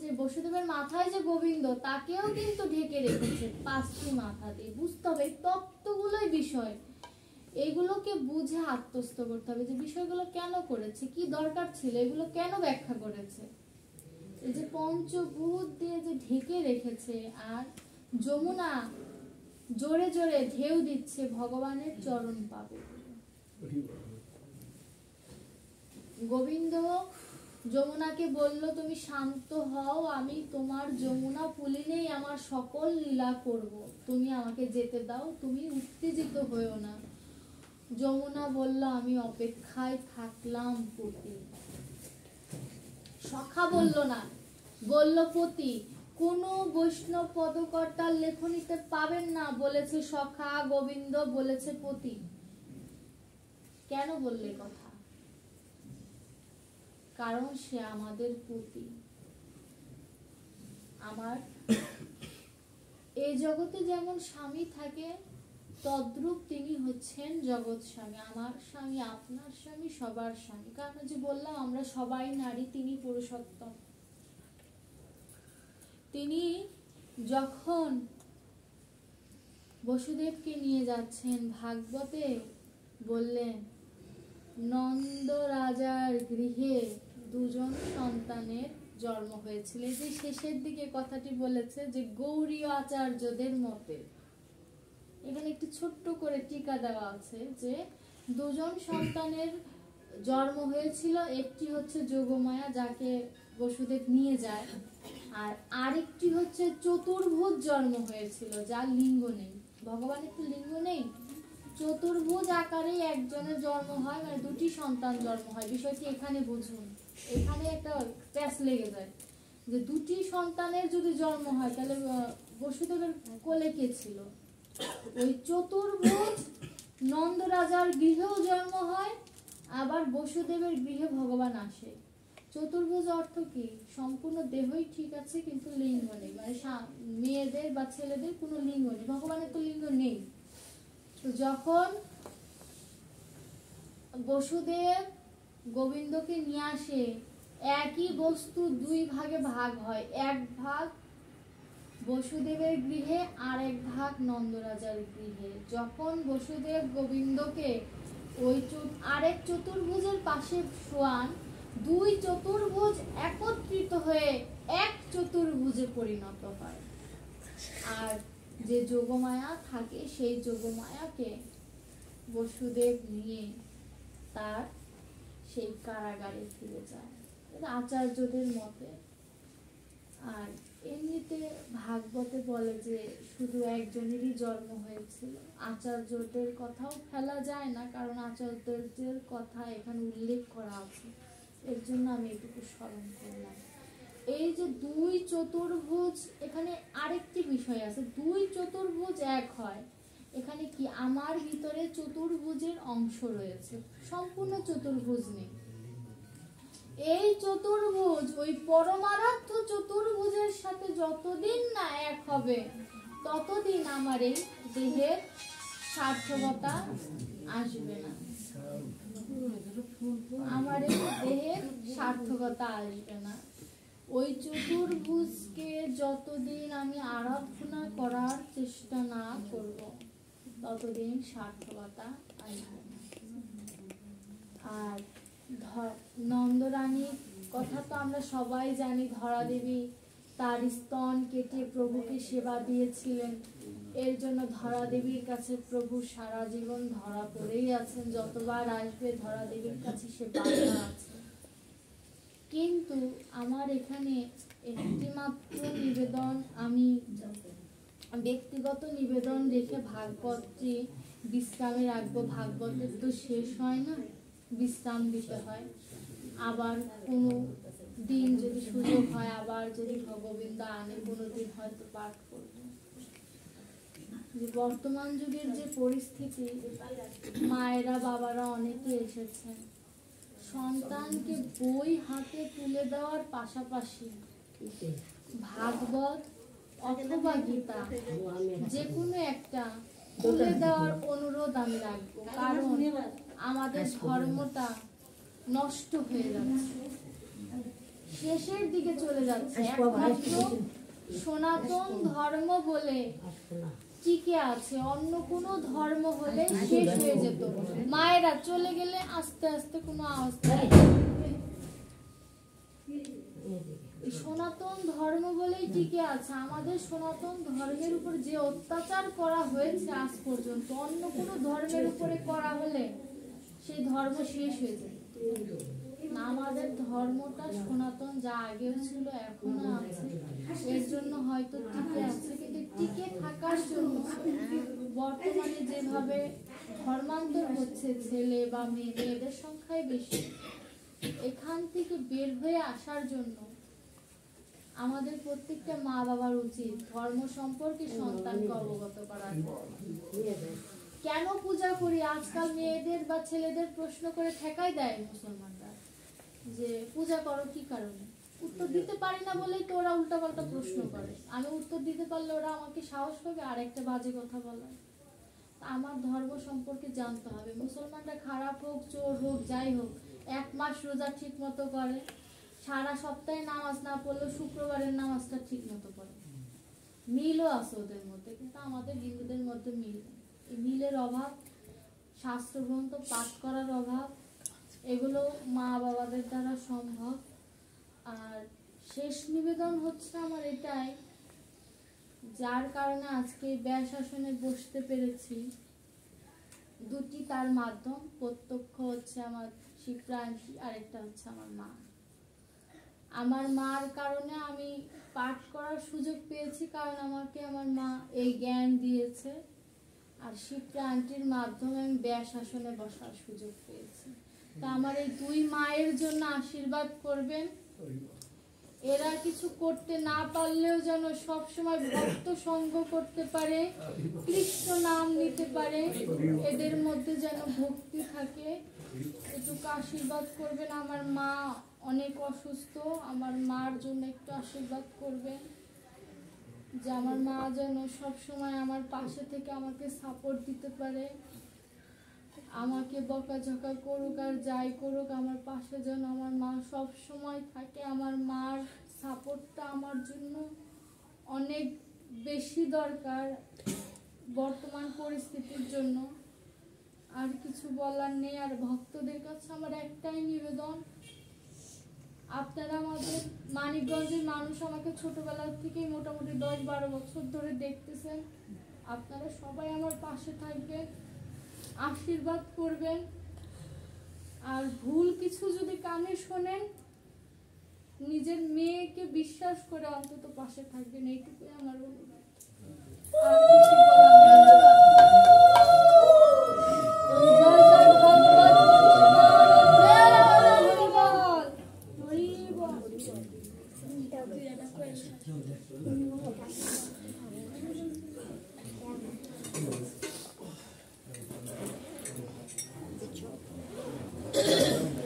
যে বসুদেবের মাথায় যে গোবিন্দ তাকেও কিন্তু ঢেকে রেখেছে 5টি মাথা দিয়ে। বুঝতে হবে তত্ত্বগুলোই বিষয়, এগুলোকে বুঝে আত্মস্থ করতে হবে যে বিষয়গুলো কেন করেছে, কি দরকার ছিল, এগুলো কেন ব্যাখ্যা করেছে। এই যে পঞ্চভূত দিয়ে যে ঢেকে রেখেছে, আর যমুনা জোরে জোরে ঢেউ দিচ্ছে ভগবানের চরণ পাবে। গোবিন্দ যমুনাকে বলল তুমি শান্ত হও, আমি তোমার যমুনা পুলিনেই আমার সকল লীলা করব, তুমি আমাকে যেতে দাও, তুমি উত্তেজিত হয়েও না। যমুনা বলল আমি অপেক্ষায় থাকলাম পতি। সখা বলল না, বলল পতি। কোন বৈষ্ণব পদকর্তার লেখনীতে পাবেন না বলেছে সখা, গোবিন্দ বলেছে পতি। কেন বললে কথা? কারণ সে আমাদের পতি। আমার এই জগতে যেমন স্বামী থাকে তদ্রূপ তিনি হচ্ছেন জগৎ স্বামী। আমার স্বামী, আপনার স্বামী, সবার স্বামী। কারণ যে বললাম আমরা সবাই নারী, তিনি পুরুষোত্তম। তিনি যখন বসুদেবকে নিয়ে যাচ্ছেন ভাগবতে বললেন নন্দ রাজার গৃহে 2জন সন্তানের জন্ম হয়েছিল। যে শেষের দিকে কথাটি বলেছে যে গৌড়ীয় আচার্যদের মতে, এখানে একটু ছোট্ট করে টিকা দেওয়া আছে যে 2জন সন্তানের জন্ম হয়েছিল। একটি হচ্ছে যোগমায়া যাকে বসুদেব নিয়ে যায়, আর আরেকটি হচ্ছে চতুর্ভুজ জন্ম হয়েছিল যার লিঙ্গ নেই। ভগবানের তো লিঙ্গ নেই, চতুর্ভুজ আকারে একজনের জন্ম হয়, মানে 2টি সন্তান জন্ম হয়। বিষয়টি এখানে বুঝুন, এখানে একটা প্যাচ লেগে যায় যে 2টি সন্তানের যদি জন্ম হয় তাহলে বসুদেবের কোলে কে ছিল? ওই চতুর্ভুজ নন্দ রাজার গৃহেও জন্ম হয়, আবার বসুদেবের গৃহে ভগবান আসে। চতুর্ভুজ অর্থ কি? সম্পূর্ণ দেহই ঠিক আছে কিন্তু লিঙ্গ নেই, মানে মেয়েদের বা ছেলেদের কোনো লিঙ্গ নেই। ভগবানের তো লিঙ্গ নেই। তো যখন বসুদেব গোবিন্দকে নিয়ে আসে, একই বস্তু 2 ভাগে ভাগ হয়। এক ভাগ বসুদেবের গৃহে আর এক ভাগ নন্দরাজার গৃহে। যখন বসুদেব গোবিন্দকে ওই আরেক চতুর্ভুজের পাশে শোয়ান, 2 চতুর্ভুজ একত্রিত হয়ে এক চতুর্ভুজে পরিণত হয়। আর যে যোগমায়া থাকে সেই যোগমায়াকে বসুদেব নিয়ে তার সেই কারাগারে ফিরে যায়, আচার্যদের মতে। আর এমনিতে ভাগবতে বলে যে শুধু একজনেরই জন্ম হয়েছিল। আচার্যদের কথাও ফেলা যায় না, কারণ আচার্যদের কথা এখানে উল্লেখ করা আছে, এর জন্য আমি এটুকু স্মরণ করলাম। এই যে 2 চতুর্ভুজ, এখানে আরেকটি বিষয় আছে, 2 চতুর্ভুজ এক হয়। এখানে কি আমার ভিতরে চতুর্ভুজের অংশ রয়েছে, সম্পূর্ণ চতুর্ভুজ নেই। এই চতুর্ভুজ ওই পরমারাধ্য চতুর্ভুজের সাথে যতদিন না এক হবে ততদিন আমার এই দেহের সার্থকতা আসবে না, আমার এই দেহের সার্থকতা আসবে না। ওই চতুর্ভুজকে যতদিন আমি আরাধনা করার চেষ্টা না করব ততদিন সার্থকতা আসবে না। আর নন্দরানীর কথা তো আমরা সবাই জানি, ধরা দেবী তার স্তন কেটে প্রভুকে সেবা দিয়েছিলেন। এর জন্য ধরা দেবীর কাছে প্রভু সারা জীবন ধরা পড়েই আছেন, যতবার আসবে ধরা দেবীর কাছে সে বাধা আছে। কিন্তু আমার এখানে একটি মাত্র নিবেদন, আমি ব্যক্তিগত নিবেদন রেখে ভাগবতটি বিশ্রামে রাখবো। ভাগবতের তো শেষ হয় না, বিশ্রাম দিতে হয়। আবার কোনো দিন যদি সুযোগ হয়, আবার যদি ভগবিন্দ আনে কোনো দিন হয়তো পাঠ করব। যে বর্তমান যুগের যে পরিস্থিতি, মায়েরা বাবারা অনেকে এসেছেন, সন্তানকে বই হাতে তুলে দেওয়ার পাশাপাশি ভাগবত অথবা গীতা যে কোনো একটা তুলে দেওয়ার অনুরোধ আমি রাখবো। কারণ আমাদের ধর্মটা নষ্ট হয়ে যাচ্ছে, শেষের দিকে চলে যাচ্ছে। একমাত্র সনাতন ধর্ম বলে টিকে আছে, অন্য কোনো ধর্ম হলে শেষ হয়ে যেত। মায়েরা চলে গেলে আস্তে আস্তে কোনো আওয়াজ সনাতন ধর্ম বলেই টিকে আছে। আমাদের সনাতন ধর্মের উপর যে অত্যাচার করা হয়েছে আজ পর্যন্ত, অন্য কোনো ধর্মের উপরে করা হলে সেই ধর্ম শেষ হয়ে যায়। আমাদের ধর্মটা সনাতন, যা আগেও ছিল এখনো আছে, এর জন্য হয়তো টিকে আছে। কিন্তু টিকে থাকার জন্য বর্তমানে যেভাবে ধর্মান্তর হচ্ছে, ছেলে বা মেয়েদের সংখ্যাই বেশি, এখান থেকে বের হয়ে আসার জন্য আমাদের প্রত্যেকটা মা বাবার উচিত ধর্ম সম্পর্কে সন্তানকে অবগত করা। কেন পূজা করি আজকাল মেয়েদের বা ছেলেদের প্রশ্ন করে ঠেকাই দেয় মুসলমানরা, যে পূজা করো কি কারণে? উত্তর দিতে পারি না বলেই তো ওরা উল্টাপাল্টা প্রশ্ন করে। আমি উত্তর দিতে পারলে ওরা আমাকে সাহস পাবে আর একটা বাজে কথা বলার। আমার ধর্ম সম্পর্কে জানতে হবে। মুসলমানরা খারাপ হোক, চোর হোক, যাই হোক, 1 মাস রোজা ঠিক মতো করে, সারা সপ্তাহে নামাজ না পড়লেও শুক্রবারের নামাজটা ঠিক মতো পড়ে, মিলও আছে ওদের মধ্যে। কিন্তু আমাদের হিন্দুদের মধ্যে মিল নেই। এই মিলের অভাব, শাস্ত্রগ্রন্থ পাঠ করার অভাব, এগুলো মা বাবাদের দ্বারা সম্ভব। আর শেষ নিবেদন হচ্ছে আমার এটাই, যার কারণে আজকে ব্যয় শাসনে বসতে পেরেছি, দুটি তার মাধ্যম। প্রত্যক্ষ হচ্ছে আমার শিবপ্রান্তি, আরেকটা হচ্ছে আমার মা। আমার মার কারণে আমি পাঠ করার সুযোগ পেয়েছি, কারণ আমাকে আমার মা এই জ্ঞান দিয়েছে। আর শিবপ্রান্তির মাধ্যমে আমি ব্যয় শাসনে বসার সুযোগ পেয়েছি। তা আমার এই 2 মায়ের জন্য আশীর্বাদ করবেন। এরা কিছু করতে না পারলেও যেন সবসময় ভক্ত সঙ্গ করতে পারে, কৃষ্ণ নাম নিতে পারে, এদের মধ্যে যেন ভক্তি থাকে, একটু আশীর্বাদ করবেন। আমার মা অনেক অসুস্থ, আমার মার জন্য একটু আশীর্বাদ করবেন, যে আমার মা যেন সবসময় আমার পাশে থেকে আমাকে সাপোর্ট দিতে পারে। আমাকে বকাঝকা করুক আর যাই করুক, আমার পাশে যেন আমার মা সব সময় থাকে। আমার মার সাপোর্টটা আমার জন্য অনেক বেশি দরকার বর্তমান পরিস্থিতির জন্য। আর কিছু বলার নেই। আর ভক্তদের কাছে আমার একটাই নিবেদন, আপনারা আমাদের মানিকগঞ্জের মানুষ আমাকে ছোটবেলা থেকেই মোটামুটি 10-12 বছর ধরে দেখতেছেন। আপনারা সবাই আমার পাশে থাকবেন, আশীর্বাদ করবেন। আর ভুল কিছু যদি কানে শোনেন, নিজের মেয়েকে বিশ্বাস করে অন্তত পাশে থাকবেন, এইটুকুই আমার অনুরোধ। আর কিছু বলার নেই।